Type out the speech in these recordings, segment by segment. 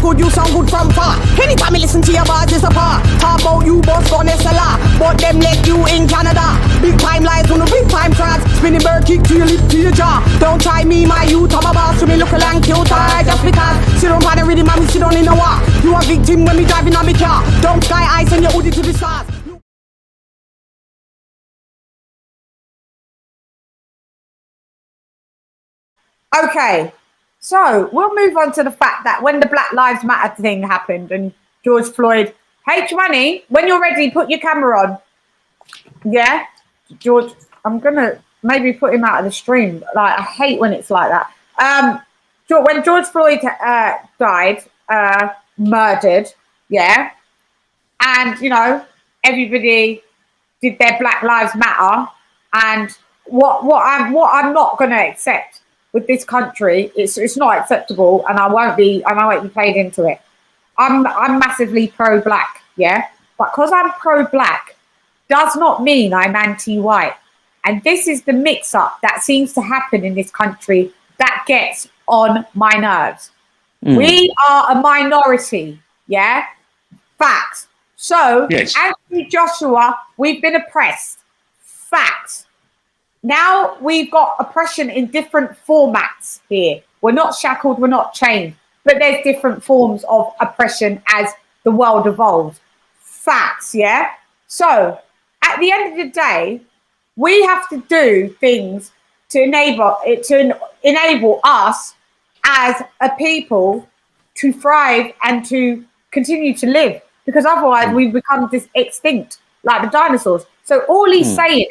good, you sound good from far. Anytime you listen to your bars, it's a par. Talk about you, boss, gone SLR. But them let you in Canada. Big time lies on the big time trance. Spinning bird kick to your lip, to your jaw. Don't try me, my youth, I'm a boss. To me look like cute, just because. Sit on the rhythm, and we sit on in the war. You a victim when me driving on me car. Don't sky ice and your hoodie to the stars. Okay, so we'll move on to the fact that when the Black Lives Matter thing happened and George Floyd, hey, Chwanny, when you're ready, put your camera on. Yeah, George, I'm gonna maybe put him out of the stream. Like, I hate when it's like that. When George Floyd died, murdered, yeah, and you know everybody did their Black Lives Matter, and what I'm not gonna accept with this country, it's not acceptable, and I won't be played into it. I'm massively pro-black, yeah, but because I'm pro-black does not mean I'm anti-white, and this is the mix-up that seems to happen in this country that gets on my nerves. We are a minority, yeah, facts. So, yes. Anthony Joshua, we've been oppressed, facts. Now we've got oppression in different formats here. We're not shackled, we're not chained, but there's different forms of oppression as the world evolves. Facts, yeah? So at the end of the day, we have to do things to enable us as a people to thrive and to continue to live, because otherwise we become extinct like the dinosaurs. So all he said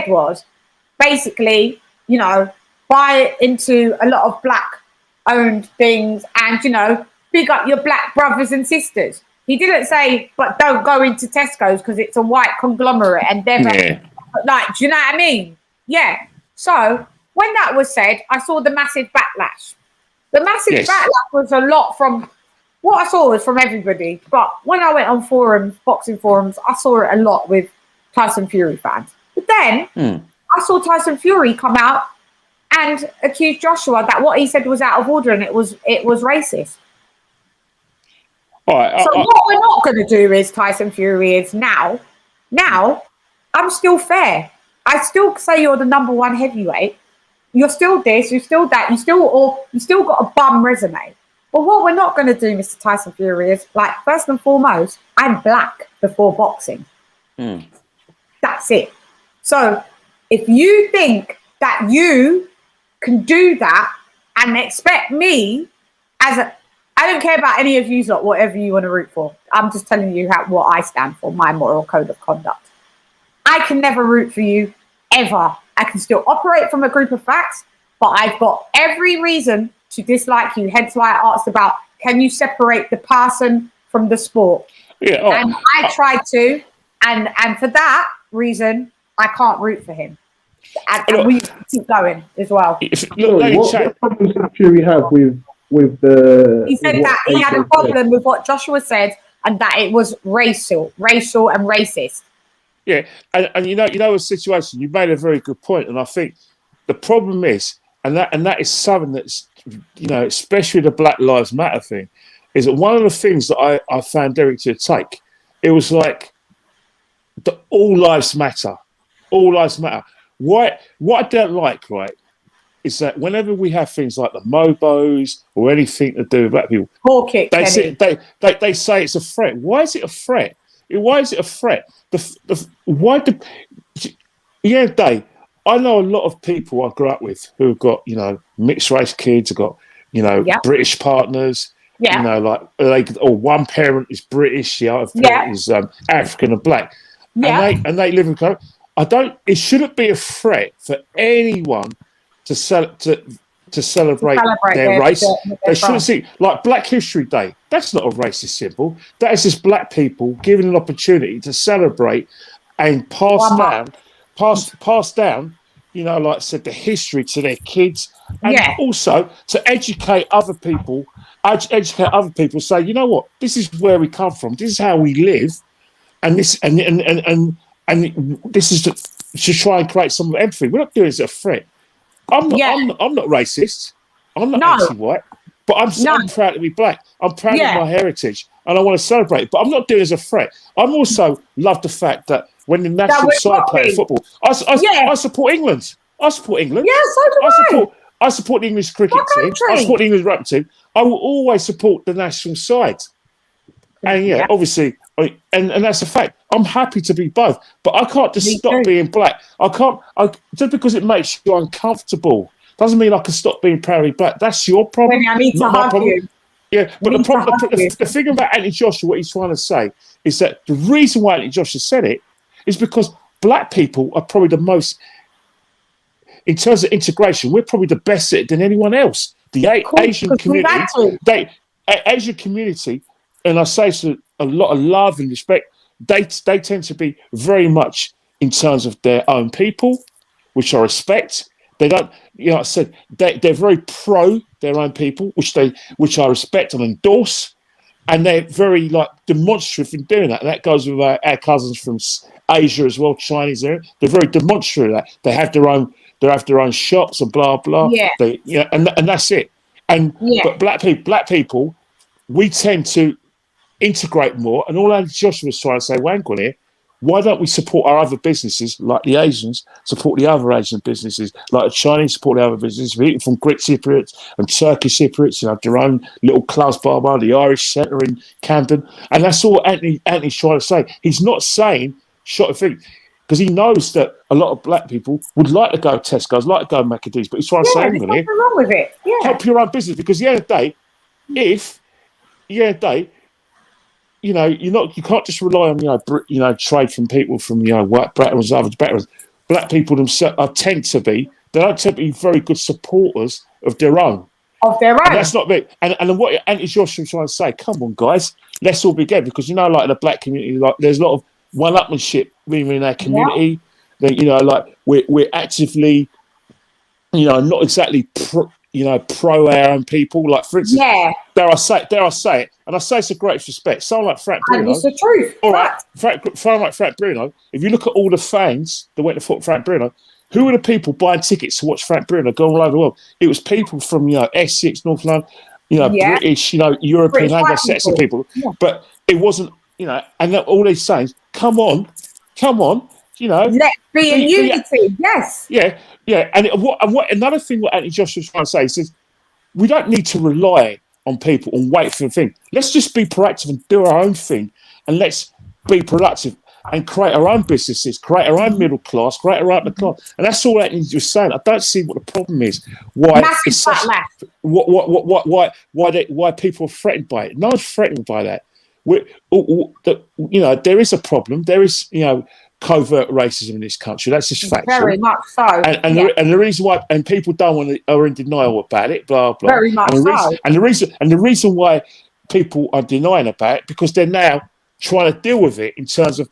was basically, you know, buy into a lot of black owned things and, you know, big up your black brothers and sisters. He didn't say, but don't go into Tesco's because it's a white conglomerate and they're like, do you know what I mean? Yeah. So when that was said, I saw the massive backlash. The massive backlash was a lot from what I saw was from everybody. But when I went on forums, boxing forums, I saw it a lot with Tyson Fury fans. But then I saw Tyson Fury come out and accuse Joshua that what he said was out of order and it was racist. All right, so what we're not going to do is Tyson Fury is now I'm still fair. I still say you're the #1 heavyweight. You're still this, you're still that, you still got a bum resume. But what we're not going to do, Mr. Tyson Fury, is like first and foremost, I'm black before boxing. That's it. So if you think that you can do that and expect me I don't care about any of you lot, whatever you want to root for. I'm just telling you what I stand for, my moral code of conduct. I can never root for you, ever. I can still operate from a group of facts, but I've got every reason to dislike you. Hence why I asked about, can you separate the person from the sport? Yeah, and I tried to, and for that reason, I can't root for him. And we keep going as well. What problems did Fury have with the? He said that he had a problem with what Joshua said, and that it was racial and racist. Yeah, and you know a situation. You made a very good point, and I think the problem is, and that is something that's, you know, especially the Black Lives Matter thing, is that one of the things that I found Derek to take, it was like the all lives matter, all lives matter. What I don't like, right, is that whenever we have things like the Mobos or anything to do with black people, they say it's a threat. Why is it a threat? Why is it a threat? Dave, I know a lot of people I grew up with who've got, you know, mixed race kids, have got, you know, British partners. You know, like one parent is British, the other parent is African and black. And they live in. It shouldn't be a threat for anyone to celebrate their race. They shouldn't see, like Black History Day. That's not a racist symbol. That is just black people given an opportunity to celebrate and pass down, you know, like I said, the history to their kids, and also to educate other people. Say, you know what, this is where we come from. This is how we live, and this is to try and create some empathy. We're not doing it as a threat. I'm not racist. I'm not anti-white. But I'm proud to be black. I'm proud of my heritage, and I want to celebrate it. But I'm not doing it as a threat. I'm also love the fact that when the national side play football, I support England. I support England. Yeah, so do I support the English cricket team. I support the English rugby team. I will always support the national side. And obviously, and that's a fact. I'm happy to be both, but I can't just stop being black. I can't. Just because it makes you uncomfortable doesn't mean I can stop being proudly black. That's your problem. I need to hug you. Yeah, but the thing about Anthony Joshua, what he's trying to say is that the reason why Anthony Joshua said it is because black people are probably the most, in terms of integration, we're probably the best at it than anyone else. The Asian community, Asian community, and I say so a lot of love and respect, they tend to be very much in terms of their own people, which I respect. They don't, I said they're very pro their own people, which I respect and endorse, and they're very demonstrative in doing that. And that goes with our cousins from Asia as well, Chinese. They're very demonstrative of that. They have their own shops and blah blah. Yeah. And that's it. But black people, we tend to integrate more. And all Andy Joshua was trying to say, Wank on here. Why don't we support our other businesses, like the Asians, support the other Asian businesses, like the Chinese support the other businesses, people from Greek Cypriots and Turkish Cypriots, their own little clubs, the Irish Centre in Camden. And that's all Anthony's trying to say. He's not saying shot a thing, because he knows that a lot of black people would like to go to Tesco's, like to go to Maccadees, but he's trying to say, there's nothing wrong with it. Yeah. Help your own business, because at the end of the day, you can't just rely on trade from people from white backgrounds, other backgrounds. Black people themselves tend to be very good supporters of their own. And that's not me. And what Anthony Joshua was trying to say, come on guys, let's all be together, because like the black community, there's a lot of one-upmanship in our community. That we're actively, not exactly pro our own people. Like, for instance, dare I say it, and I say it's a great respect. Someone like Frank Bruno. And it's the truth. All right, someone like Frank Bruno. If you look at all the fans that went to foot Frank Bruno, who were the people buying tickets to watch Frank Bruno go all over the world? It was people from Essex, North London, British, European, Anglo-Saxon people. Yeah. But it wasn't, and all these sayings. Come on. Let's be in unity. Yes. Yeah. And what another thing what Anthony Joshua was trying to say, he says, we don't need to rely on people and wait for a thing. Let's just be proactive and do our own thing, and let's be productive and create our own businesses, create our own middle class, create our own class. And that's all Anthony was saying. I don't see what the problem is. Why people are threatened by it. No one's threatened by that. There is a problem. There is, covert racism in this country. That's just factual. Very much so. And the reason why, and people don't want to, are in denial about it, blah blah. Very much so. And the reason why people are denying about it, because they're now trying to deal with it in terms of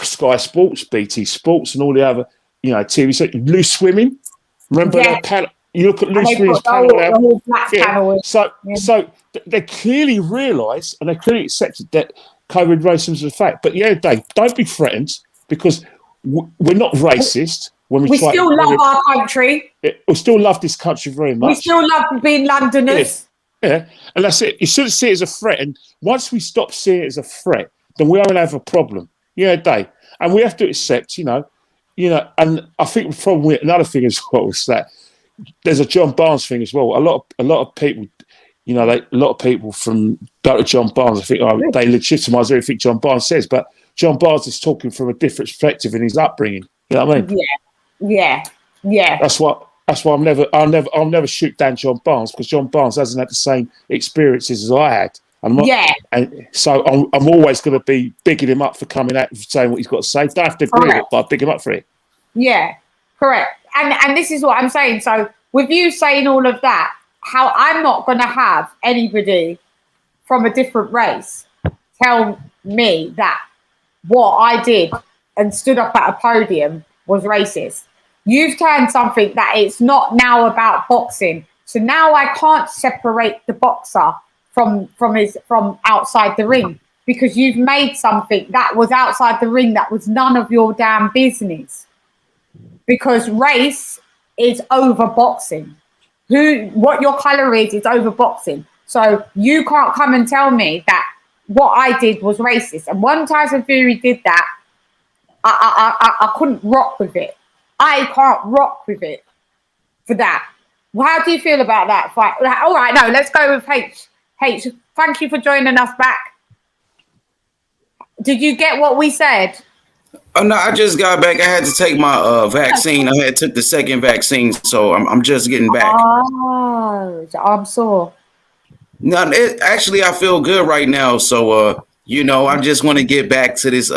Sky Sports, BT Sports, and all the other, TV. So loose swimming. Remember that panel? You look at loose swimming's panel. Panel. So they clearly realise and they clearly accepted that COVID racism is a fact. But don't be threatened, because we're not racist. We still love our country. We still love this country very much. We still love being Londoners. Yeah, and that's it. You shouldn't see it as a threat. And once we stop seeing it as a threat, then we are going to have a problem. And we have to accept, and I think the problem with another thing as well is that there's a John Barnes thing as well. A lot of people, a lot of people from go to John Barnes, I think they legitimise everything John Barnes says, but John Barnes is talking from a different perspective in his upbringing. You know what I mean? Yeah. That's why I'll never shoot down John Barnes, because John Barnes hasn't had the same experiences as I had. And so I'm always going to be bigging him up for coming out and saying what he's got to say. Don't have to agree with it, but I big him up for it. Yeah, correct. And this is what I'm saying. So with you saying all of that, how I'm not going to have anybody from a different race tell me that what I did and stood up at a podium was racist. You've turned something that it's not now about boxing. So now I can't separate the boxer from outside the ring, because you've made something that was outside the ring that was none of your damn business. Because race is over boxing. what your colour is over boxing. So you can't come and tell me that what I did was racist. And when Tyson Fury did that, I couldn't rock with it. I can't rock with it for that. Well, how do you feel about that fight? All right, no, let's go with H. H, thank you for joining us back. Did you get what we said? Oh no, I just got back. I had to take my vaccine. I had took the second vaccine, so I'm just getting back. Oh, I'm sore. No, actually, I feel good right now. So, I just want to get back to this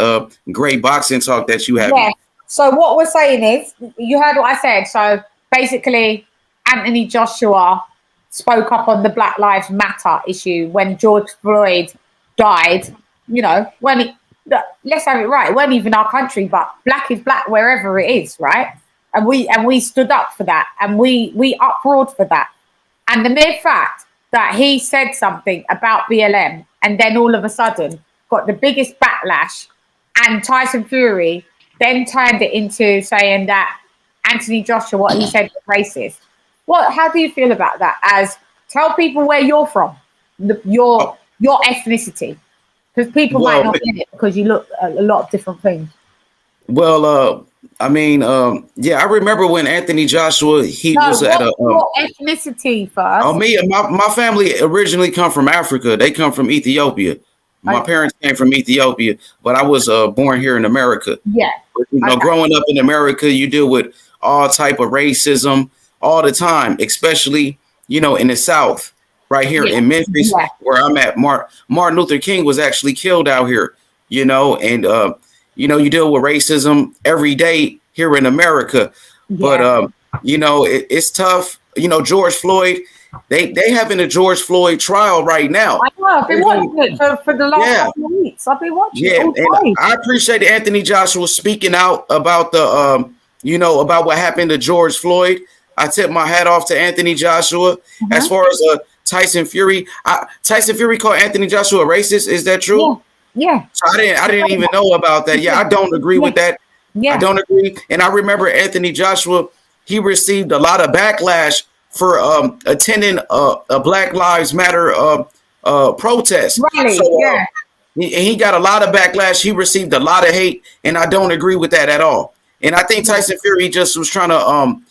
great boxing talk that you have. Yeah. So what we're saying is, you heard what I said. So basically, Anthony Joshua spoke up on the Black Lives Matter issue when George Floyd died. Let's have it right. It wasn't even our country, but black is black wherever it is, right? And we stood up for that, and we uproared for that. And the mere fact that he said something about BLM and then all of a sudden got the biggest backlash, and Tyson Fury then turned it into saying that Anthony Joshua, what he said was racist. How do you feel about that? Tell people where you're from, your ethnicity, because people might not get it because you look a lot of different things. Well, I remember when Anthony Joshua, was at your ethnicity first. Oh, me, my family originally come from Africa. They come from Ethiopia. My parents came from Ethiopia, but I was born here in America. Yeah. Growing up in America, you deal with all type of racism all the time, especially, in the South, right here in Memphis, where I'm at. Martin Luther King was actually killed out here, and, you deal with racism every day here in America. Yeah. But, it's tough. George Floyd, they having a George Floyd trial right now. I know. I've been watching it for the last couple of weeks. I've been watching it all day. I appreciate Anthony Joshua speaking out about the, about what happened to George Floyd. I tip my hat off to Anthony Joshua. Mm-hmm. As far as Tyson Fury, Tyson Fury called Anthony Joshua racist. Is that true? Yeah. So I didn't even know about that. Yeah, I don't agree with that. Yeah. I don't agree. And I remember Anthony Joshua, he received a lot of backlash for attending a Black Lives Matter protest. Really? So, he got a lot of backlash. He received a lot of hate, and I don't agree with that at all. And I think Tyson Fury just was trying to,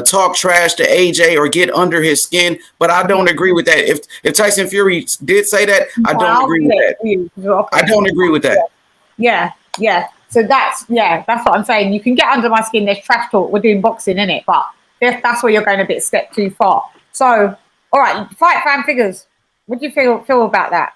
talk trash to AJ or get under his skin, but I don't agree with that. If Tyson Fury did say that, I don't agree with that. I don't agree with that. Yeah. So that's what I'm saying. You can get under my skin. There's trash talk. We're doing boxing, innit? But that's where you're going a bit step too far. So, all right, fight fan figures. What do you feel about that?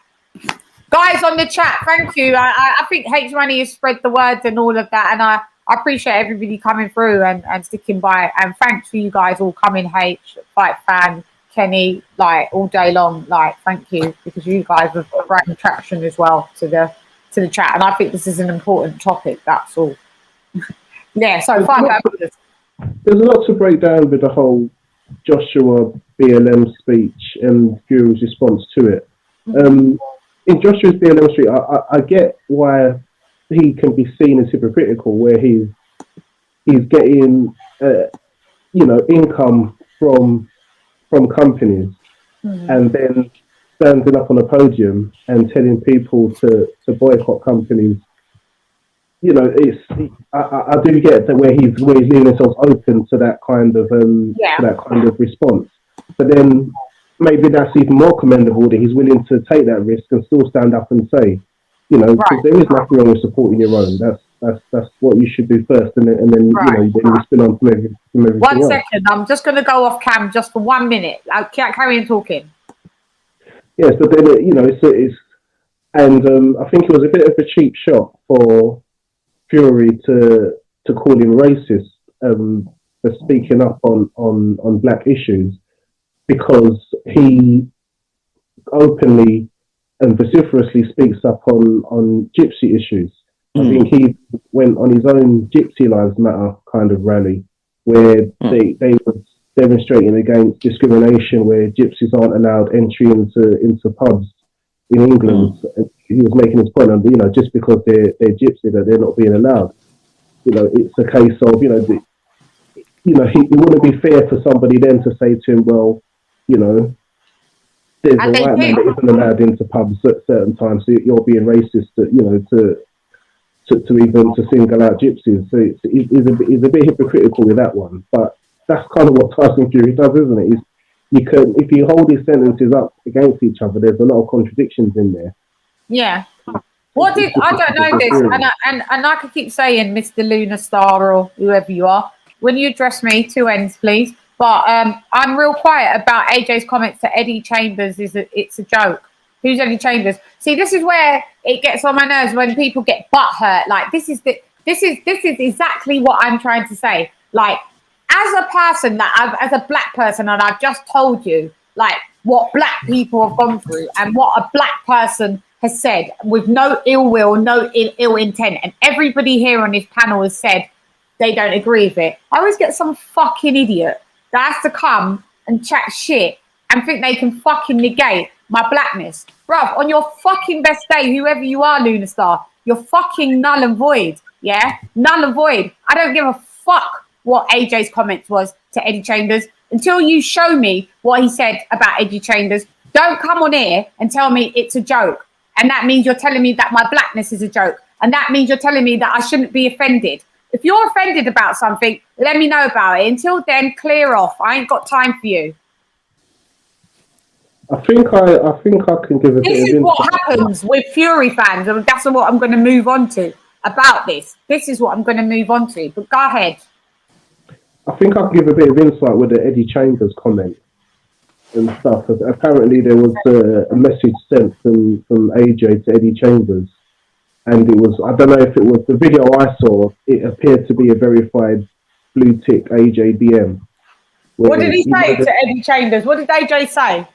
Guys on the chat, thank you. I think H Money has spread the word and all of that, and I appreciate everybody coming through and sticking by. And thanks for you guys all coming, H, Fight Fan, Kenny, all day long. Thank you, because you guys have brought traction as well to the chat. And I think this is an important topic, that's all. So Fight Fan. There's a lot to break down with the whole Joshua BLM speech and Fury's response to it. In Joshua's BLM speech, I get why he can be seen as hypocritical, where he's getting income from companies, and then standing up on a podium and telling people to boycott companies. I do get that where he's leaving himself open to that kind of response, but then maybe that's even more commendable that he's willing to take that risk and still stand up and say, because there is nothing wrong with supporting your own. That's what you should do first, and then then you spin on from everything 1 second, I'm just going to go off cam just for 1 minute. I can't carry on talking. Yes, but then it's and I think it was a bit of a cheap shot for Fury to call him racist for speaking up on black issues, because he openly and vociferously speaks up on gypsy issues. I think he went on his own Gypsy Lives Matter kind of rally, where they were demonstrating against discrimination, where gypsies aren't allowed entry into pubs in England. He was making his point on, just because they're gypsy, that they're not being allowed. It's a case of, you know, it wouldn't be fair for somebody then to say to him, well, you know, there's a white man that isn't allowed into pubs at certain times, so you're being racist, you know, to even to single out gypsies. So he's a bit hypocritical with that one. But that's kind of what Tyson Fury does, isn't it? You can, if you hold these sentences up against each other, there's a lot of contradictions in there. Yeah. What did I don't know this, and I could keep saying Mr. Lunar Star or whoever you are. When you address me, 2 N's, please. But I'm real quiet about AJ's comments to Eddie Chambers. It's a joke. Who's Eddie Chambers? See, this is where it gets on my nerves when people get butthurt. Like this is exactly what I'm trying to say. Like as a person as a black person, and I've just told you like what black people have gone through and what a black person has said with no ill will, no ill intent, and everybody here on this panel has said they don't agree with it. I always get some fucking idiot that has to come and chat shit and think they can fucking negate my blackness. Bruv, on your fucking best day, whoever you are, Lunar Star, you're fucking null and void, yeah? Null and void. I don't give a fuck what AJ's comments was to Eddie Chambers until you show me what he said about Eddie Chambers. Don't come on here and tell me it's a joke. And that means you're telling me that my blackness is a joke. And that means you're telling me that I shouldn't be offended. If you're offended about something, let me know about it. Until then, clear off. I ain't got time for you. I think I can give a bit of insight. This is what happens with Fury fans, and that's what I'm going to move on to about this. This is what I'm going to move on to. But go ahead. I think I can give a bit of insight with the Eddie Chambers comment and stuff. Apparently, there was a message sent from AJ to Eddie Chambers. And it was, I don't know if it was the video I saw, it appeared to be a verified blue tick AJDM. What did he say to Eddie Chambers? What did AJ say?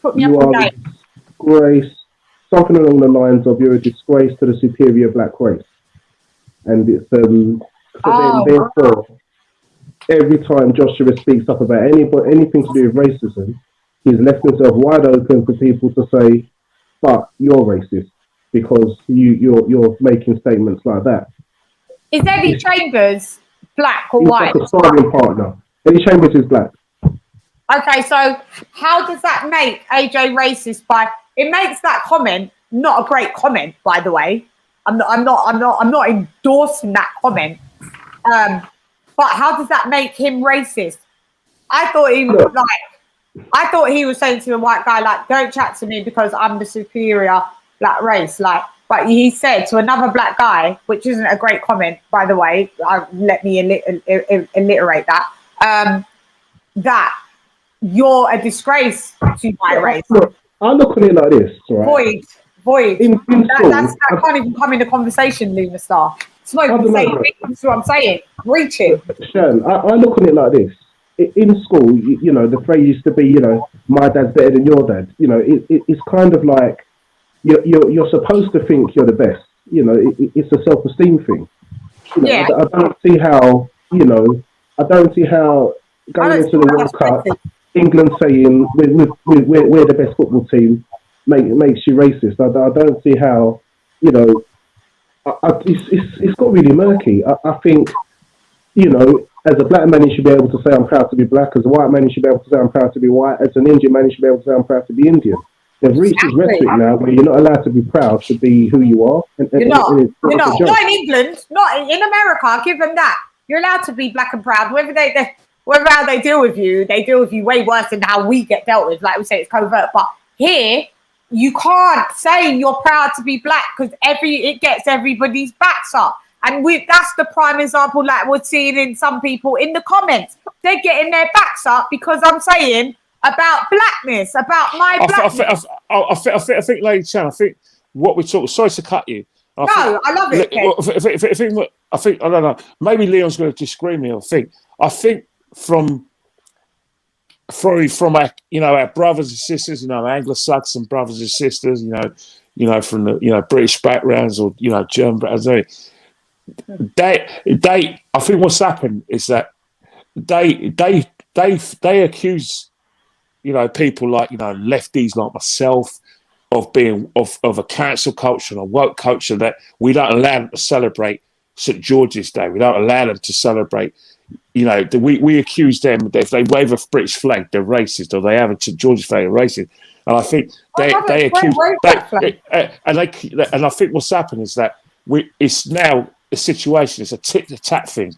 Put me up to date. Disgrace, something along the lines of you're a disgrace to the superior black race. And it's, therefore, every time Joshua speaks up about anything to do with racism, he's left himself wide open for people to say, but you're racist. Because you're making statements like that. Is Eddie Chambers black or white? Like a sparring partner. Eddie Chambers is black. Okay, so how does that make AJ racist? It makes that comment not a great comment, by the way. I'm not endorsing that comment. But how does that make him racist? I thought he was saying to the white guy, like, don't chat to me because I'm the superior black race, like, but he said to another black guy, which isn't a great comment, by the way, let me alliterate that, that you're a disgrace to my race. Look, I look at it like this, right? Void. That can't even come in the conversation, Lunar Star. It's not even saying, that's what I'm saying. Reaching. Shan, I look at it like this. In school, you know, the phrase used to be, you know, my dad's better than your dad. You know, it's kind of like, you're supposed to think you're the best. You know, it's a self-esteem thing. You know, yeah. I don't see how, you know, going into the World Cup, England saying we're the best football team makes you racist. I don't see how, you know, it's got really murky. I think, you know, as a black man, you should be able to say I'm proud to be black. As a white man, you should be able to say I'm proud to be white. As an Indian man, you should be able to say I'm proud to be Indian. They've reached this rhetoric now where you're not allowed to be proud to be who you are. You're not. Not in England, not in America. I'll give them that. You're allowed to be black and proud. Whether how they deal with you, they deal with you way worse than how we get dealt with. Like we say, it's covert. But here, you can't say you're proud to be black because it gets everybody's backs up. And that's the prime example that we're seeing in some people in the comments. They're getting their backs up because I'm saying about blackness, about my blackness. I think, Lady Chan, I think what we talk. Sorry to cut you. I love it. I think I don't know. Maybe Leon's going to disagree with me. I think from our, you know, our brothers and sisters, you know, Anglo-Saxon brothers and sisters, you know, from the, you know, British backgrounds or, you know, German backgrounds. They I think what's happened is that they accuse, you know, people like, you know, lefties like myself of being of a cancel culture and a woke culture, that we don't allow them to celebrate St. George's Day. We don't allow them to celebrate, you know, we accuse them that if they wave a British flag, they're racist, or they have a St George's flag, they're racist. And I think they accuse and I think what's happened is that it's now a situation. It's a tit for tat thing.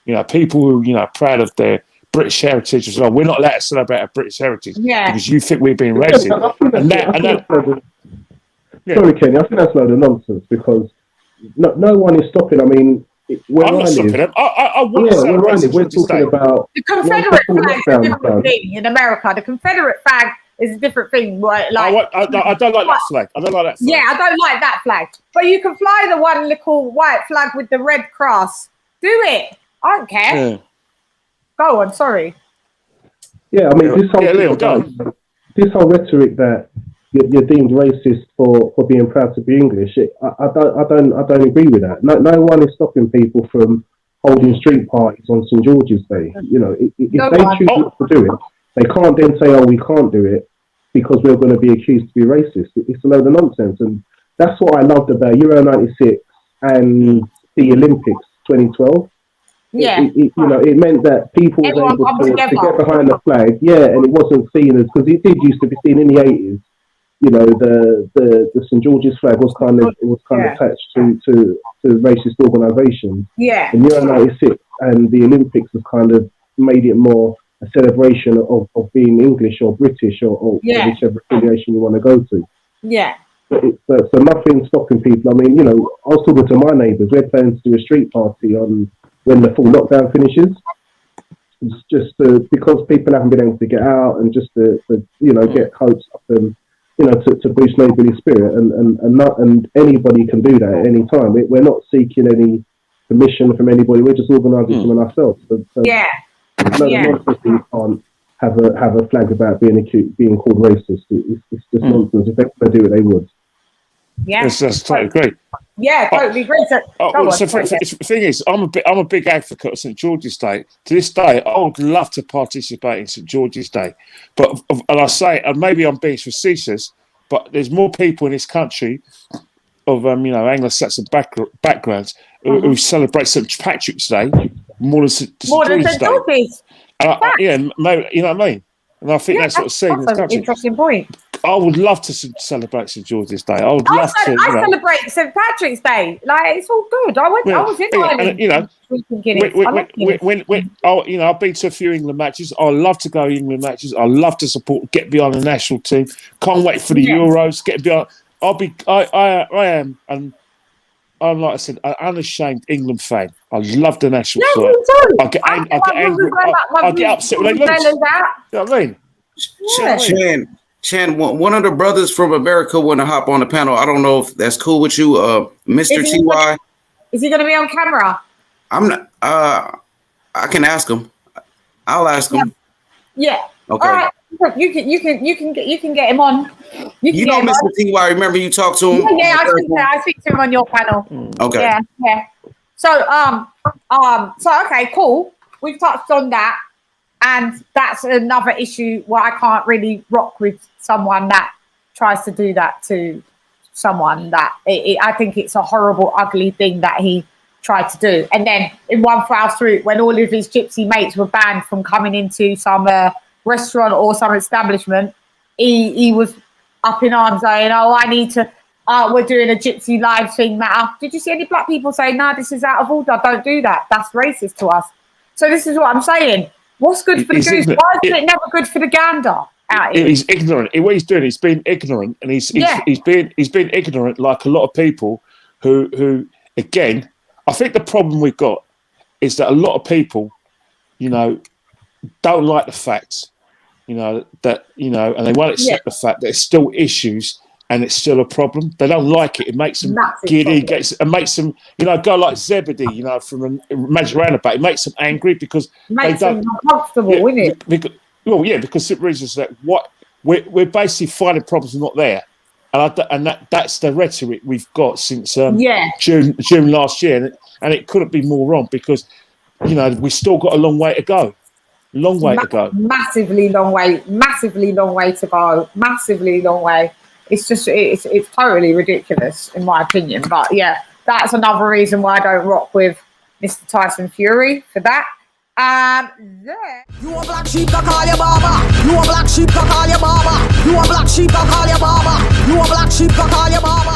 You know, people who are proud of their British heritage as well. We're not allowed to celebrate our British heritage because you think we're being racist. Sorry, Kenny, I think that's a load of nonsense because no one is stopping. I mean, I'm not stopping them. I want to celebrate. We're talking about the Confederate flag is a different thing in America. The Confederate flag is a different thing. Right? Like, I don't like that flag. I don't like that flag. Yeah, I don't like that flag. But you can fly the one little white flag with the red cross. Do it. I don't care. Yeah. Go on. Sorry. Yeah, I mean, this whole rhetoric that you're deemed racist for being proud to be English. I don't agree with that. No one is stopping people from holding street parties on St George's Day. You know, if they choose not to do it, they can't then say, "Oh, we can't do it because we're going to be accused to be racist." It's a load of nonsense, and that's what I loved about Euro '96 and the Olympics 2012. Yeah, it meant that people were able to get behind the flag. Yeah, and it wasn't seen as, because it did used to be seen in the 80s. You know, the St George's flag was kind of attached to racist organisations. Yeah. And Euro '96 and the Olympics have kind of made it more a celebration of being English or British or whichever affiliation you want to go to. Yeah. So nothing's stopping people. I mean, I was talking to my neighbours. We're planning to do a street party on when the full lockdown finishes. Just because people haven't been able to get out, and just to get hopes up and to boost neighbourly spirit, and anybody can do that at any time. We're not seeking any permission from anybody. We're just organising something ourselves. So nonsense. You can't have a flag about being called racist. It's just nonsense. If they want to do it, they would. Yeah, that's totally great. Yeah, totally agree. The thing is, I'm a big advocate of St George's Day. To this day, I would love to participate in St George's Day, and I say, and maybe I'm being facetious, but there's more people in this country of Anglo-Saxon backgrounds who celebrate St Patrick's Day more than St George's Day. You know what I mean? And I think that's what I'm saying in this country. Interesting point. I would love to celebrate St George's Day. I celebrate St Patrick's Day. Like, it's all good. I was in Ireland. I've been to a few England matches. I love to go to England matches. I love to get behind the national team. Can't wait for the Euros. Get behind. I am, and I'm, like I said, an unashamed England fan. I love the national side. I get angry. I get upset when they lose. You know what I mean? CHANN, one of the brothers from America want to hop on the panel. I don't know if that's cool with you, Mr. TY. Is he going to be on camera? I'm not. I can ask him. I'll ask him. Yeah. Okay. All right. You can get him on. You know Mr. TY. Remember you talked to him? Yeah. I speak to him on your panel. Okay. Yeah. So okay, cool. We've touched on that. And that's another issue where I can't really rock with someone that tries to do that to someone. I think it's a horrible, ugly thing that he tried to do. And then in one foul swoop, when all of his gypsy mates were banned from coming into some restaurant or some establishment, he was up in arms saying, "Oh, I need to. We're doing a gypsy live thing matter." Did you see any black people say, "No, this is out of order. Don't do that. That's racist to us." So this is what I'm saying. What's good for the goose? Why isn't it never good for the gander? He's ignorant. What he's doing, he's being ignorant, and he's been ignorant like a lot of people who again, I think the problem we've got is that a lot of people, don't like the facts, and they won't accept the fact that there's still issues and it's still a problem. They don't like it. It makes them giddy. It makes them, go like Zebedee, from Magic Roundabout. It makes them angry because they don't. Uncomfortable, isn't it? Because it reasons that we're basically finding problems not there, and that's the rhetoric we've got since June last year, and it couldn't be more wrong because we still got a long way to go. Massively long way to go. Massively long way. It's just it's totally ridiculous in my opinion. But yeah, that's another reason why I don't rock with Mr. Tyson Fury for that. You a black sheep, I call your barber. You a black sheep, I call your barber. You a black sheep, I call your barber. You a black sheep, I call your barber.